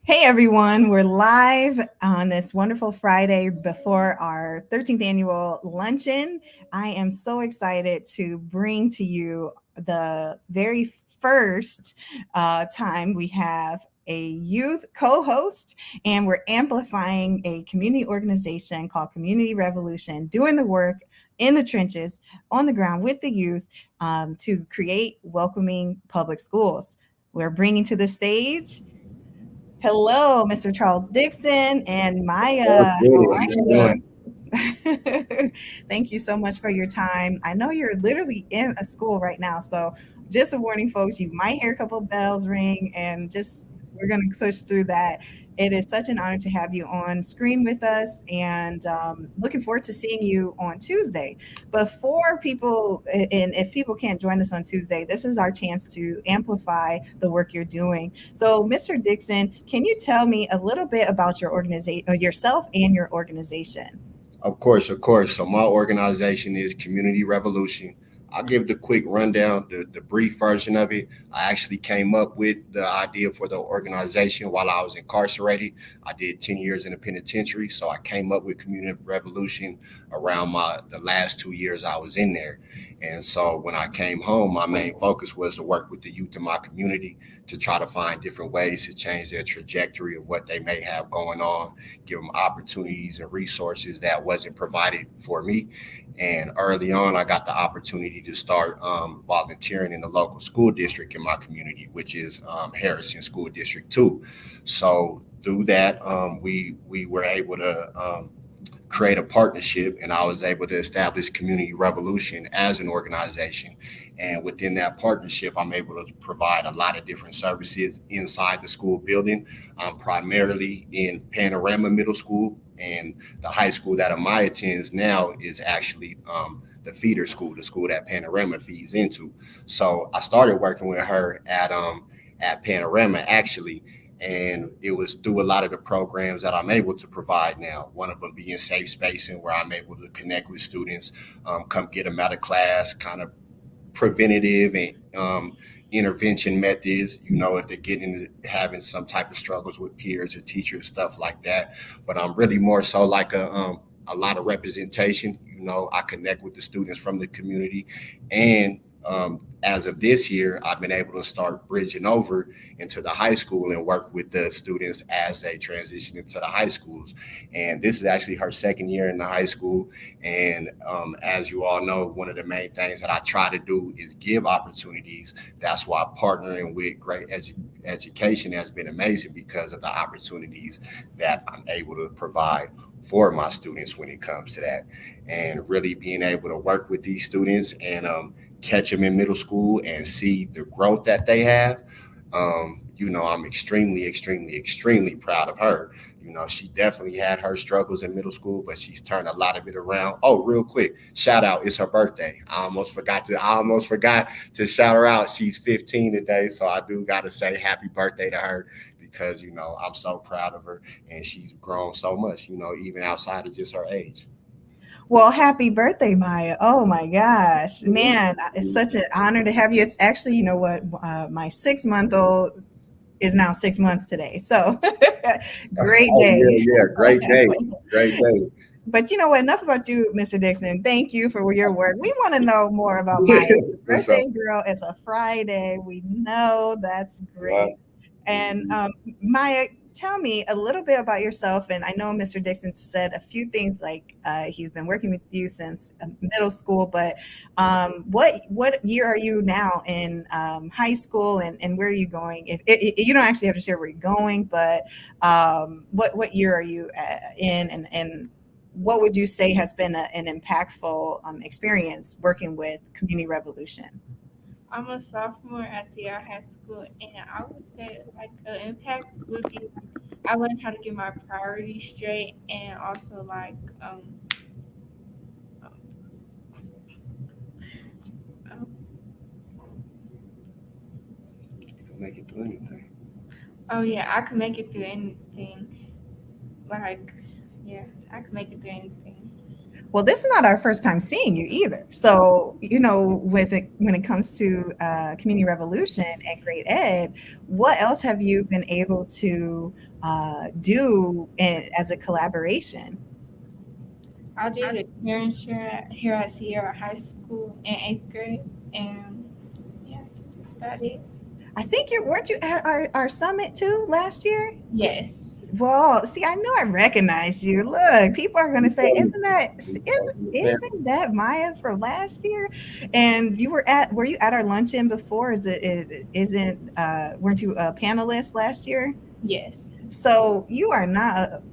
Hey everyone, we're live on this wonderful Friday before our 13th annual luncheon. I am so excited to bring to you the very first time we have a youth co host, and we're amplifying a community organization called Community Revolution, doing the work in the trenches, on the ground with the youth to create welcoming public schools. We're bringing to the stage. Hello, Mr. Charles Dixon and What's Maya. good? How How you are doing? you? Thank you so much for your time. I know you're literally in a school right now, so just a warning, folks, you might hear a couple of bells ring, and just we're going to push through that. It is such an honor to have you on screen with us, and looking forward to seeing you on Tuesday. Before people, and if people can't join us on Tuesday, this is our chance to amplify the work you're doing. So, Mr. Dixon, can you tell me a little bit about your organization, yourself, and your organization? Of course, of course. So my organization is Community Revolution. I'll give the quick rundown, the brief version of it. I actually came up with the idea for the organization while I was incarcerated. I did 10 years in the penitentiary, so I came up with Community Revolution around my the last 2 years I was in there. And so when I came home, my main focus was to work with the youth in my community to try to find different ways to change their trajectory of what they may have going on, give them opportunities and resources that wasn't provided for me. And early on, I got the opportunity to start volunteering in the local school district in my community, which is Harrison School District 2. So through that, we were able to create a partnership, and I was able to establish Community Revolution as an organization. And within that partnership, I'm able to provide a lot of different services inside the school building, primarily in Panorama Middle School, and the high school that Amaya attends now is actually the feeder school, the school that Panorama feeds into. So I started working with her at Panorama actually, and it was through a lot of the programs that I'm able to provide now. One of them being safe spacing, where I'm able to connect with students, come get them out of class, kind of preventative and intervention methods. You know, if they're getting having some type of struggles with peers or teachers, stuff like that. But I'm really more so like a lot of representation. You know, I connect with the students from the community, and as of this year, I've been able to start bridging over into the high school and work with the students as they transition into the high schools. And this is actually her second year in the high school. And as you all know, one of the main things that I try to do is give opportunities. That's why partnering with education has been amazing because of the opportunities that I'm able to provide for my students when it comes to that, and really being able to work with these students and catch them in middle school and see the growth that they have. You know, I'm extremely, extremely, extremely proud of her. You know, she definitely had her struggles in middle school, but she's turned a lot of it around. Oh, real quick, shout out! It's her birthday. I almost forgot to shout her out. She's 15 today, so I do got to say happy birthday to her because you know I'm so proud of her and she's grown so much. You know, even outside of just her age. Well, happy birthday, Maya. Oh my gosh. Man, it's such an honor to have you. It's actually, you know what, my 6 month old is now 6 months today. So great Oh day. yeah, yeah, great day, great day. But you know what? Enough about you, Mr. Dixon. Thank you for your work. We want to know more about Maya. For sure. Birthday girl. It's a Friday. We know that's Yeah. great. And Maya, tell me a little bit about yourself. And I know Mr. Dixon said a few things like he's been working with you since middle school. But what year are you now in high school, and where are you going? If you don't actually have to share where you're going, but what year are you in, and what would you say has been an impactful experience working with Community Revolution? I'm a sophomore at Sierra High School, and I would say like an impact would be I learned how to get my priorities straight, and also like um, um, You can make it do anything. oh yeah, I can make it through anything. Like yeah, I can make it through anything. Well, this is not our first time seeing you either. So, with it, when it comes to community revolution and great ed, what else have you been able to do as a collaboration? I did a parent share here at Sierra High School in eighth grade, and yeah, that's about it. I think you weren't you at our summit too last year? Yes. Well, see, I know I recognize you. Look, people are going to say, isn't that Maya from last year? And were you at our luncheon before? Isn't weren't you a panelist last year? Yes. So you are not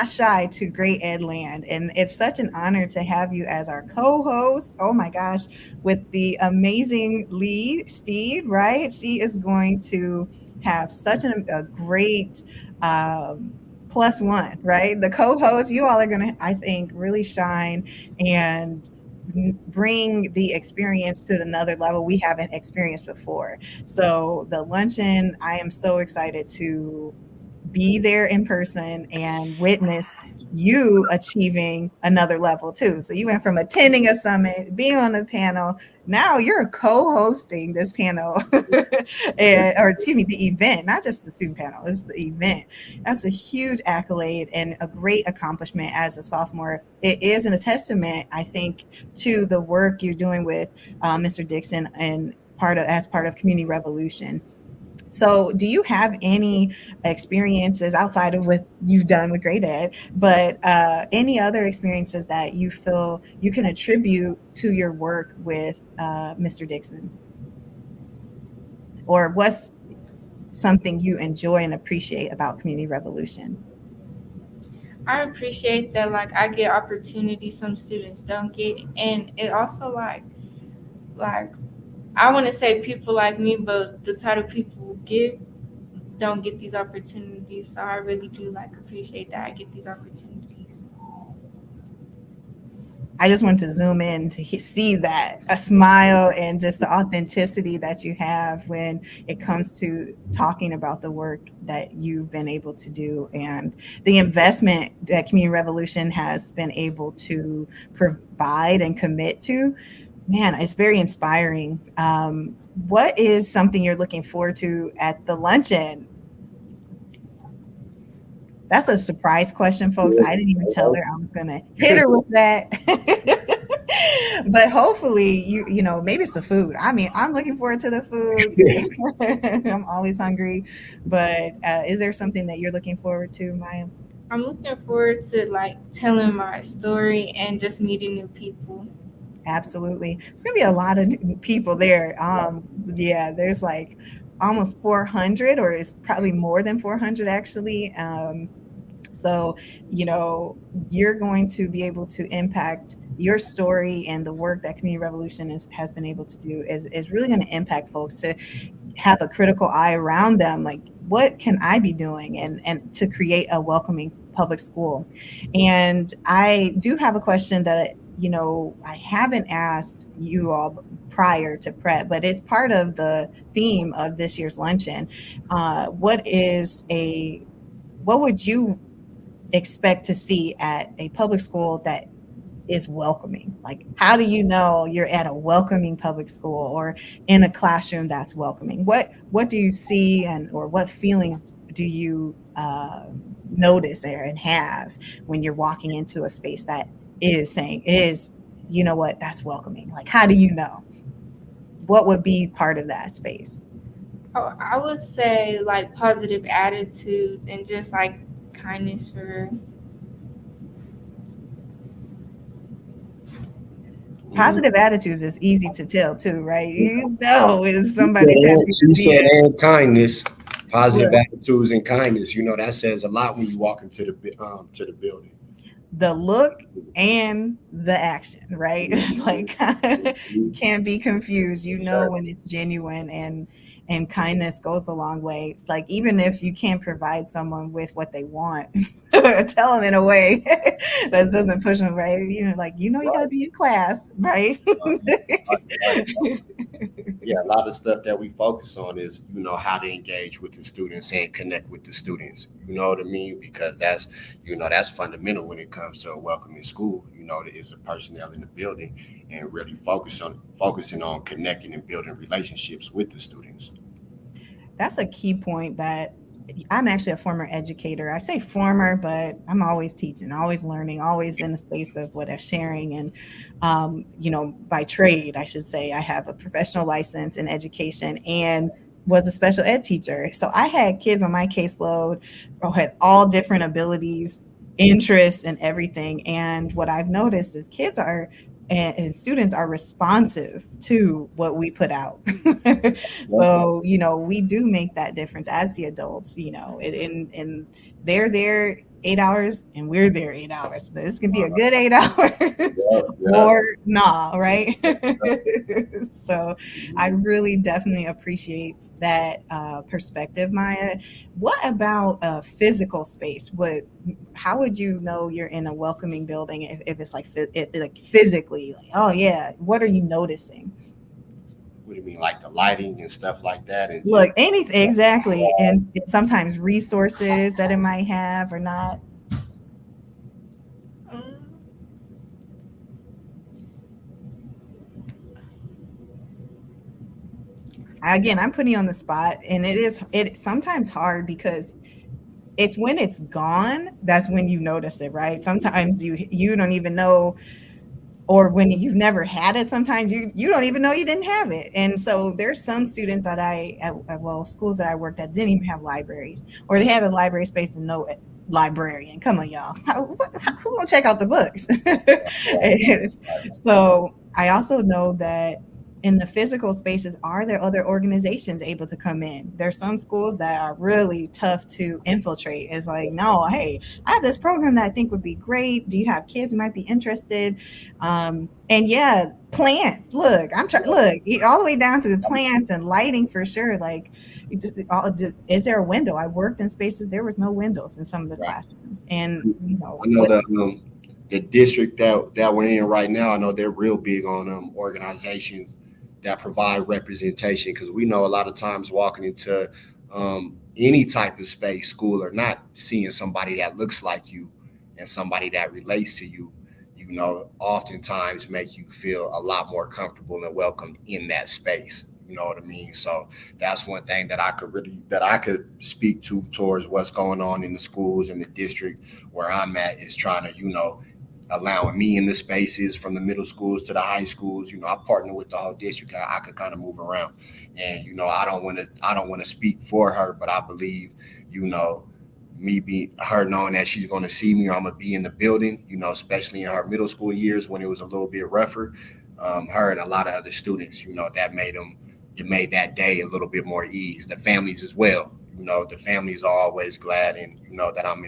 shy to Great Ed Land, and it's such an honor to have you as our co-host. Oh my gosh, with the amazing Lee Steed, right? She is going to have such a great um, plus one, right? The co-host, you all are going to, I think, really shine and bring the experience to another level we haven't experienced before. So the luncheon, I am so excited to be there in person and witness you achieving another level too. So you went from attending a summit, being on a panel, now you're co-hosting this panel, or excuse me, the event, not just the student panel, it's the event. That's a huge accolade and a great accomplishment as a sophomore. It is a testament, I think, to the work you're doing with Mr. Dixon and as part of Community Revolution. So, do you have any experiences outside of what you've done with Great Ed, but any other experiences that you feel you can attribute to your work with Mr. Dixon? Or what's something you enjoy and appreciate about Community Revolution? I appreciate that like I get opportunities some students don't get, and it also like I want to say people like me, but the type of people who give don't get these opportunities. So I really do like appreciate that I get these opportunities. I just want to zoom in to see that a smile and just the authenticity that you have when it comes to talking about the work that you've been able to do and the investment that Community Revolution has been able to provide and commit to. Man, it's very inspiring. What is something you're looking forward to at the luncheon? That's a surprise question, folks. I didn't even tell her I was going to hit her with that. But hopefully, maybe it's the food. I mean, I'm looking forward to the food. I'm always hungry. But is there something that you're looking forward to, Maya? I'm looking forward to like telling my story and just meeting new people. Absolutely. There's going to be a lot of people there. Yeah, there's like almost 400, or it's probably more than 400 actually. So, you're going to be able to impact your story, and the work that Community Revolution has been able to do is really going to impact folks to have a critical eye around them. Like, what can I be doing and to create a welcoming public school? And I do have a question that, I haven't asked you all prior to prep, but it's part of the theme of this year's luncheon. What would you expect to see at a public school that is welcoming? Like, how do you know you're at a welcoming public school or in a classroom that's welcoming? What do you see, or what feelings do you notice there and have when you're walking into a space that is, that's welcoming? Like, how do you know? What would be part of that space? Oh, I would say like positive attitudes and just like kindness for Positive attitudes is easy to tell too, right? Is somebody's happy to She be said, there. and kindness, positive Look, attitudes, and kindness. That says a lot when you walk into the building. the look and the action, right? It's like can't be confused. When it's genuine, and kindness goes a long way. It's like, even if you can't provide someone with what they want, tell them in a way that doesn't push them, right? You got to be in class, right? Yeah, a lot of stuff that we focus on is, how to engage with the students and connect with the students. You know what I mean? Because that's fundamental when it comes to a welcoming school. Is the personnel in the building and really focusing on connecting and building relationships with the students. That's a key point that I'm actually a former educator. I say former, but I'm always teaching, always learning, always in the space of what I'm sharing. And, by trade, I should say, I have a professional license in education and was a special ed teacher. So I had kids on my caseload who had all different abilities, interests, and everything. And what I've noticed is kids are and students are responsive to what we put out. So, we do make that difference as the adults, and they're there 8 hours and we're there 8 hours. This can be a good 8 hours Yeah, yeah. or nah, right? So I really definitely appreciate that perspective, Maya. What about physical space? How would you know you're in a welcoming building if it's like physically, like, oh yeah, what are you noticing? What do you mean, like the lighting and stuff like that, and just Look, anything exactly, and sometimes resources that it might have or not. Um, Again, I'm putting you on the spot, and it's sometimes hard because it's when it's gone that's when you notice it, right? Sometimes you don't even know, or when you've never had it, sometimes you don't even know you didn't have it. And so there's some students that schools that I worked at didn't even have libraries, or they have a library space and no librarian. Come on, y'all. Who gonna check out the books? So I also know that in the physical spaces, are there other organizations able to come in? There's some schools that are really tough to infiltrate. It's like, no, hey, I have this program that I think would be great. Do you have kids who might be interested? And yeah, plants. Look, I'm trying. Look, all the way down to the plants and lighting for sure. Like, is there a window? I worked in spaces there was no windows in some of the right. classrooms, and I know the district that we're in right now. I know they're real big on organizations that provide representation, because we know a lot of times walking into any type of space, school or not, seeing somebody that looks like you and somebody that relates to you, oftentimes make you feel a lot more comfortable and welcomed in that space. You know what I mean? So that's one thing that I could speak to towards what's going on in the schools in the district where I'm at, is trying to, allowing me in the spaces from the middle schools to the high schools. I partner with the whole district. I could kind of move around, and I don't want to speak for her, but I believe, you know, me be her knowing that she's going to see me or I'm gonna be in the building. Especially in her middle school years when it was a little bit rougher. Her and a lot of other students, that made them. It made that day a little bit more ease. The families as well. The families are always glad, and that I'm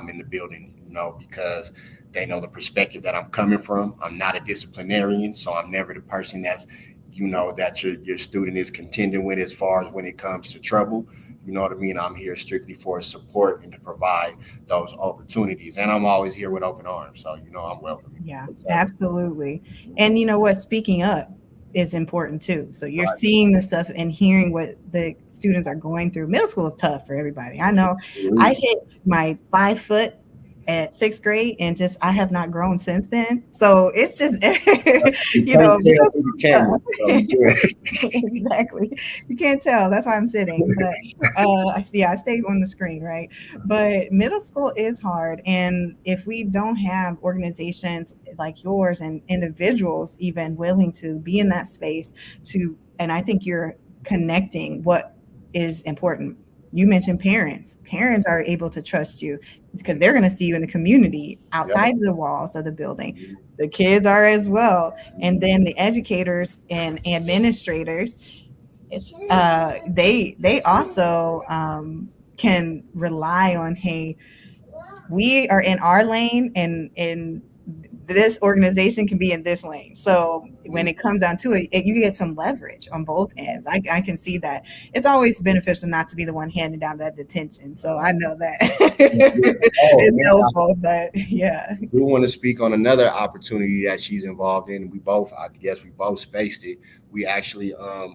in the building. Because they know the perspective that I'm coming from. I'm not a disciplinarian, so I'm never the person that your student is contending with as far as when it comes to trouble. You know what I mean? I'm here strictly for support and to provide those opportunities. And I'm always here with open arms. So, I'm welcome. Yeah, So, absolutely. And you know what? Speaking up is important too. So you're right. seeing the stuff and hearing what the students are going through. Middle school is tough for everybody. I know I hit my 5 foot at sixth grade and just I have not grown since then. So it's just You you can't know, tell middle through the school camera. So, yeah. stuff. Exactly. You can't tell. That's why I'm sitting. But I stayed on the screen, right? But middle school is hard. And if we don't have organizations like yours and individuals even willing to be in that space and I think you're connecting what is important. You mentioned parents. Parents are able to trust you because they're going to see you in the community Yep. outside of the walls of the building. The kids are as well. And then the educators and administrators, they also can rely on, hey, we are in our lane, and this organization can be in this lane. So when it comes down to it, you get some leverage on both ends. I can see that. It's always beneficial not to be the one handing down that detention. So I know that it's helpful, but yeah. We want to speak on another opportunity that she's involved in. I guess we both spaced it. We actually, I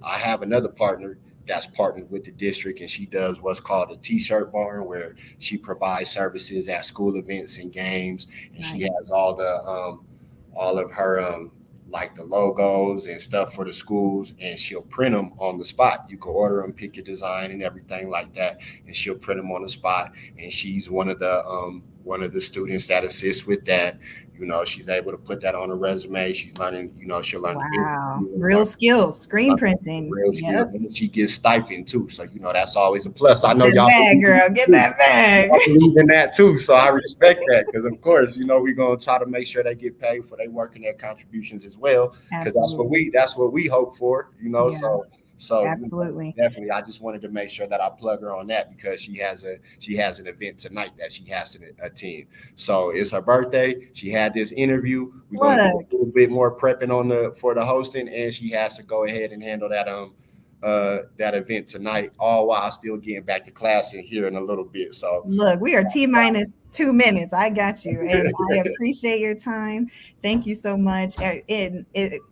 have another partner that's partnered with the district, and she does what's called a t-shirt barn, where she provides services at school events and games, and she has all of her like the logos and stuff for the schools, and she'll print them on the spot. You can order them, pick your design and everything like that, and she'll print them on the spot. And she's one of the students that assists with that. She's able to put that on her resume. She's learning, she'll learn. Wow. Real skills, screen printing. Real skills. And she gets stipend too. So, that's always a plus. I know y'all. Get that bag. I believe in that too. So I respect that, because of course, we're going to try to make sure they get paid for their work and their contributions as well. Because that's what we hope for, Yeah. So absolutely, definitely. I just wanted to make sure that I plug her on that, because she has an event tonight that she has to attend. So it's her birthday. She had this interview. We're going to do a little bit more prepping for the hosting, and she has to go ahead and handle that event tonight, all while still getting back to class in here in a little bit. So look, we are T-minus 2 minutes. I got you, and I appreciate your time. Thank you so much. It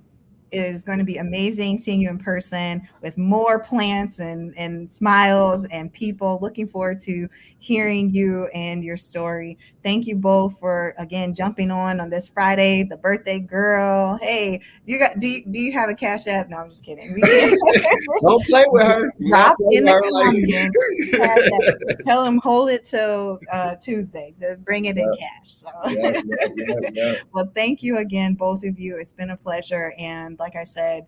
is going to be amazing seeing you in person with more plants and smiles and people. Looking forward to hearing you and your story. Thank you both for, again, jumping on this Friday, the birthday girl. Hey, do you have a Cash App? No, I'm just kidding. Don't play with her. Drop in the comments. Tell them hold it till Tuesday. Bring it in cash. So. Yeah. Well, thank you again, both of you. It's been a pleasure. And like I said,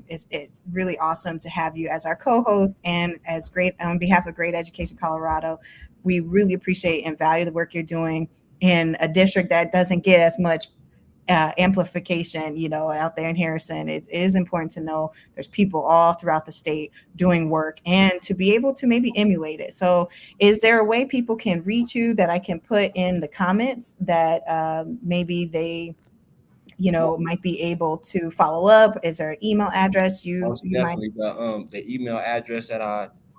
it's really awesome to have you as our co-host, and as great on behalf of Great Education Colorado. We really appreciate and value the work you're doing in a district that doesn't get as much amplification, out there in Harrison. It is important to know there's people all throughout the state doing work, and to be able to maybe emulate it. So is there a way people can reach you that I can put in the comments that maybe they might be able to follow up? Is there an email address definitely the email address that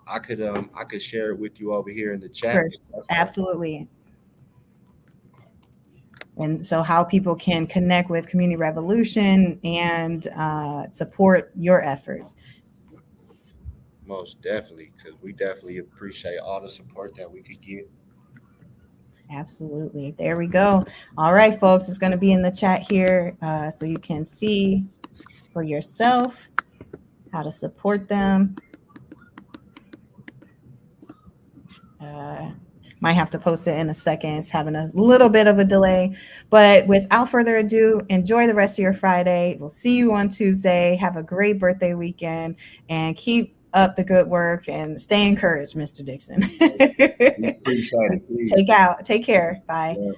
I could share it with you over here in the chat. Absolutely. And so how people can connect with Community Revolution and support your efforts. Most definitely, because we definitely appreciate all the support that we could get. Absolutely. There we go. All right, folks, it's going to be in the chat here, so you can see for yourself how to support them. Might have to post it in a second. It's having a little bit of a delay. But without further ado, enjoy the rest of your Friday. We'll see you on Tuesday. Have a great birthday weekend, and keep up the good work and stay encouraged, Mr. Dixon. Appreciate it. Take care. Bye. Yeah.